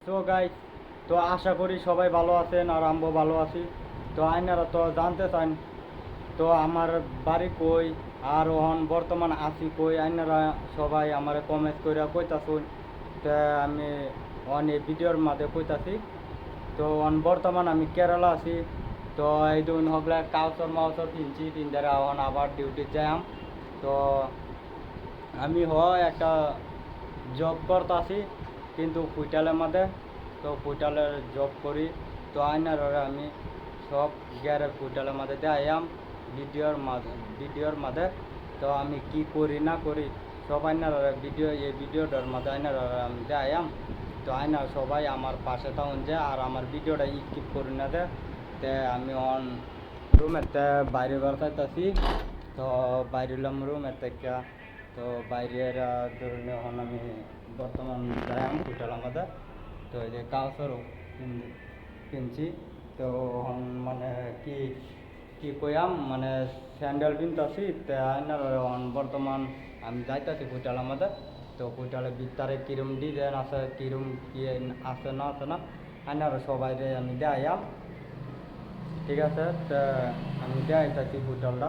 So guys, তো আশা করি সবাই ভালো আছেন আর আমরাও ভালো আছি। তো আইনারা তো জানতে চান তো আমার বাড়ি কই আর ওহন বর্তমান আছি কই, আইনারা সবাই আমার কমেন্ট করে কইতাছুন। তো আমি এই ভিডিওর মাঝে কইতাছি। তো বর্তমান আমি কেরালা আছি। তো এই দিন হগলে কাউসর মাউসর কিনছি, তিনদারে আবার ডিউটি যাইম। তো আমি একটা জব করতেছি কিন্তু ফুইটালের মধ্যে। তো ফুইটালের জব করি। তো আইনার আমি সব গ্যারের ফুইটালের মধ্যে দেয়াম ভিডিওর মাঝে। তো আমি কি করি না করি সব আইনার ভিডিওটার মাঝে আইনার আমি দেয়াম। তো আইনার সবাই আমার পাশে থাকুন যে আর আমার ভিডিওটা স্কিপ করি না দে। তে আমি রুমেতে বাইরে বার খাইতেছি। তো বাইরেলাম রুমের থেকে। তো বাইরের ধরুন এখন আমি বর্তমান যাইম হোটেল আমাদের। তো এই যে কাউসারও কিনছি। তো এখন মানে কি কি কইয়াম মানে স্যান্ডেল কিনতেছি। তো আইনার এখন বর্তমান আমি যাইতেছি হোটেল আমাদের। তো হোটেলের ভিতরে কিরম ডিজাইন আছে, কিরম কি আছে না আছে না আইনার সবাই আমি দেয়াম। ঠিক আছে, তো আমি দেয়াইতেছি হোটেলটা।